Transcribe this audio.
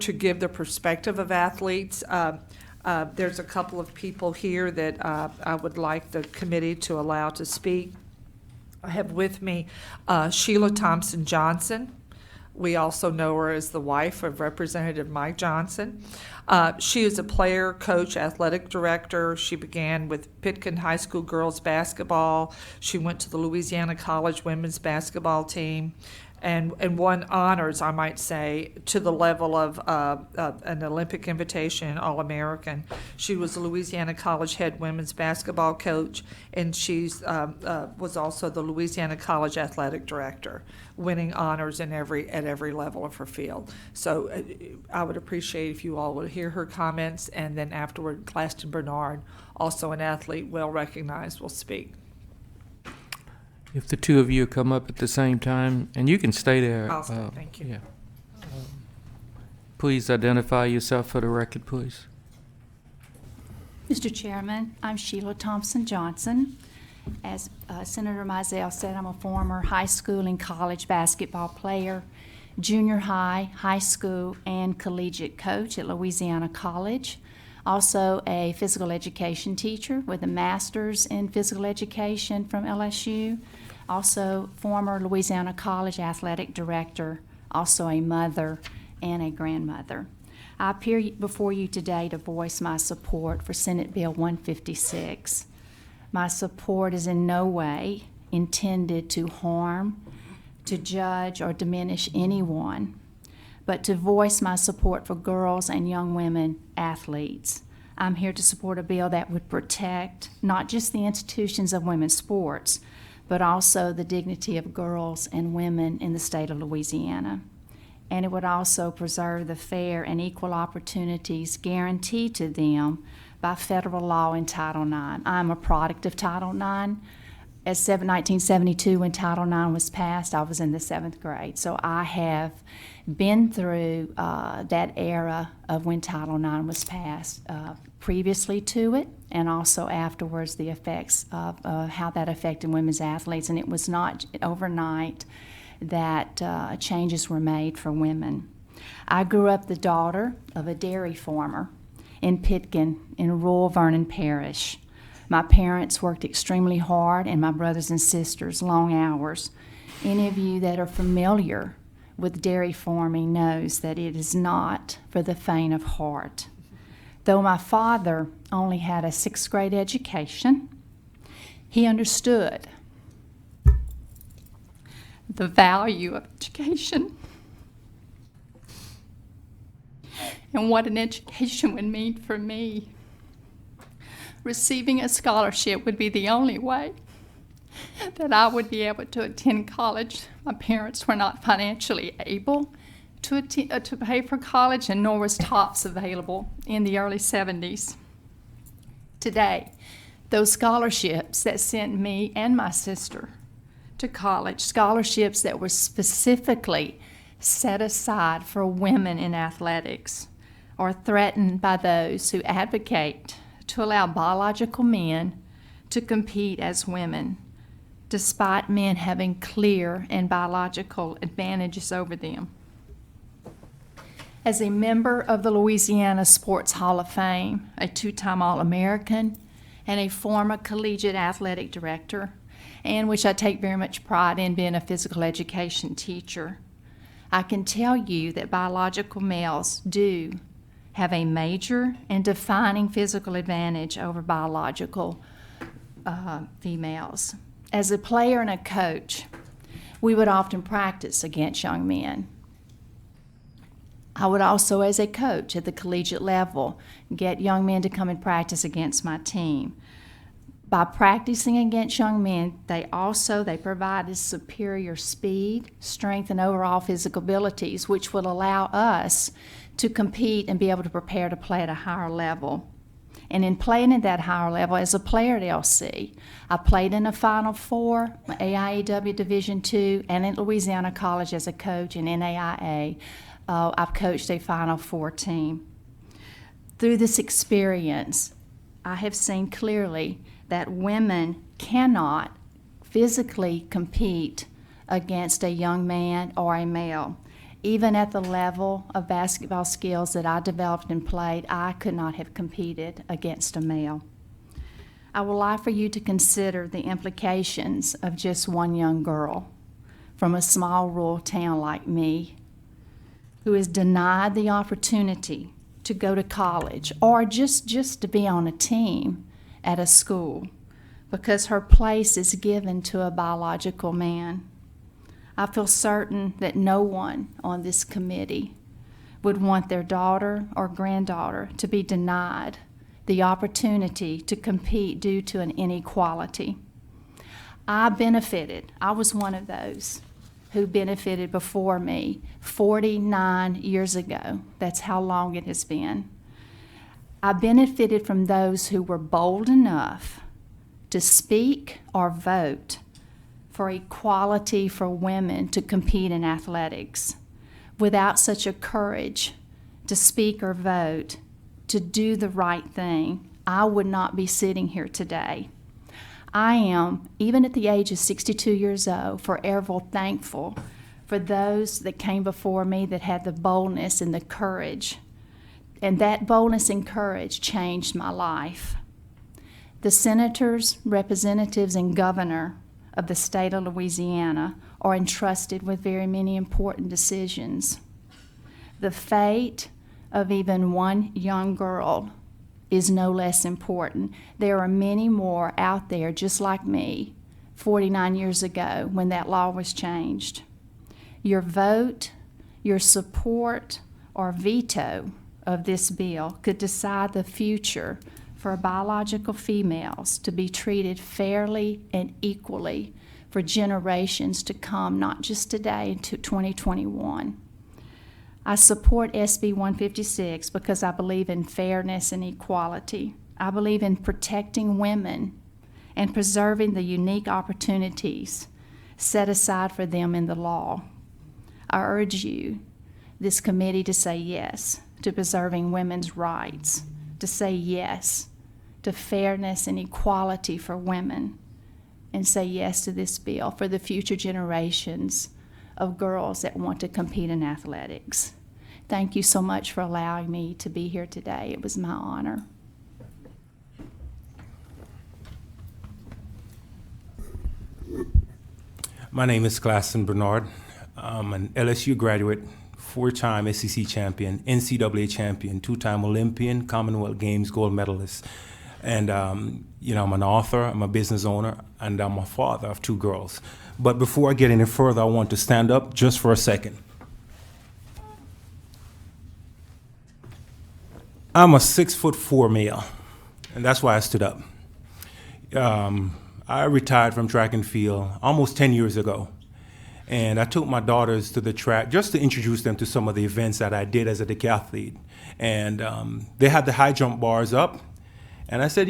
to give the perspective of athletes. There's a couple of people here that I would like the committee to allow to speak. I have with me Sheila Thompson Johnson. We also know her as the wife of Representative Mike Johnson. She is a player, coach, athletic director. She began with Pitkin High School girls basketball. She went to the Louisiana College women's basketball team and won honors, I might say, to the level of an Olympic invitation, All-American. She was a Louisiana College head women's basketball coach, and she's was also the Louisiana College athletic director, winning honors at every level of her field. So I would appreciate if you all would hear her comments, and then afterward, Claston Bernard, also an athlete well recognized, will speak. If the two of you come up at the same time, and you can stay there. I'll stay, thank you. Yeah. Please identify yourself for the record, please. Mr. Chairman, I'm Sheila Thompson Johnson. As Senator Mizell said, I'm a former high school and college basketball player, junior high, high school, and collegiate coach at Louisiana College. Also a physical education teacher with a master's in physical education from LSU. Also former Louisiana College athletic director, also a mother and a grandmother. I appear before you today to voice my support for Senate Bill 156. My support is in no way intended to harm, to judge, or diminish anyone, but to voice my support for girls and young women athletes. I'm here to support a bill that would protect not just the institutions of women's sports, but also the dignity of girls and women in the state of Louisiana. And it would also preserve the fair and equal opportunities guaranteed to them by federal law in Title IX. I'm a product of Title IX. As 1972, when Title IX was passed, I was in the 7th grade. So I have been through that era of when Title IX was passed, previously to it, and also afterwards the effects of how that affected women's athletes. And it was not overnight that changes were made for women. I grew up the daughter of a dairy farmer in Pitkin in rural Vernon Parish. My parents worked extremely hard, and my brothers and sisters, long hours. Any of you that are familiar with dairy farming knows that it is not for the faint of heart. Though my father only had a 6th grade education, he understood the value of education and what an education would mean for me. Receiving a scholarship would be the only way that I would be able to attend college. My parents were not financially able to pay for college, and nor was TOPS available in the early 70s. Today, those scholarships that sent me and my sister to college, scholarships that were specifically set aside for women in athletics, are threatened by those who advocate to allow biological men to compete as women, despite men having clear and biological advantages over them. As a member of the Louisiana Sports Hall of Fame, a 2-time All-American, and a former collegiate athletic director, and which I take very much pride in being a physical education teacher, I can tell you that biological males do have a major and defining physical advantage over biological females. As a player and a coach, we would often practice against young men. I would also, as a coach at the collegiate level, get young men to come and practice against my team. By practicing against young men, they provided superior speed, strength, and overall physical abilities, which would allow us to compete and be able to prepare to play at a higher level. And in playing at that higher level, as a player at LC, I played in a Final Four, AIAW Division II, and at Louisiana College as a coach, and NAIA, I've coached a Final Four team. Through this experience, I have seen clearly that women cannot physically compete against a young man or a male. Even at the level of basketball skills that I developed and played, I could not have competed against a male. I would like for you to consider the implications of just one young girl from a small rural town like me who is denied the opportunity to go to college or just to be on a team at a school because her place is given to a biological man. I feel certain that no one on this committee would want their daughter or granddaughter to be denied the opportunity to compete due to an inequality. I was one of those who benefited before me 49 years ago. That's how long it has been. I benefited from those who were bold enough to speak or vote for equality for women to compete in athletics. Without such a courage to speak or vote, to do the right thing, I would not be sitting here today. I am, even at the age of 62 years old, forever thankful for those that came before me that had the boldness and the courage. And that boldness and courage changed my life. The senators, representatives, and governor of the state of Louisiana are entrusted with very many important decisions. The fate of even one young girl is no less important. There are many more out there just like me 49 years ago when that law was changed. Your vote, your support, or veto of this bill could decide the future for biological females to be treated fairly and equally for generations to come, not just today into 2021. I support SB 156 because I believe in fairness and equality. I believe in protecting women and preserving the unique opportunities set aside for them in the law. I urge you, this committee, to say yes to preserving women's rights, to say yes to fairness and equality for women, and say yes to this bill for the future generations of girls that want to compete in athletics. Thank you so much for allowing me to be here today. It was my honor. My name is Glasson Bernard. I'm an LSU graduate, four-time SEC champion, NCAA champion, two-time Olympian, Commonwealth Games gold medalist. And, I'm an author, I'm a business owner, and I'm a father of two girls. But before I get any further, I want to stand up just for a second. I'm a 6'4" male, and that's why I stood up. I retired from track and field almost 10 years ago. And I took my daughters to the track just to introduce them to some of the events that I did as a decathlete. And they had the high jump bars up. And I said,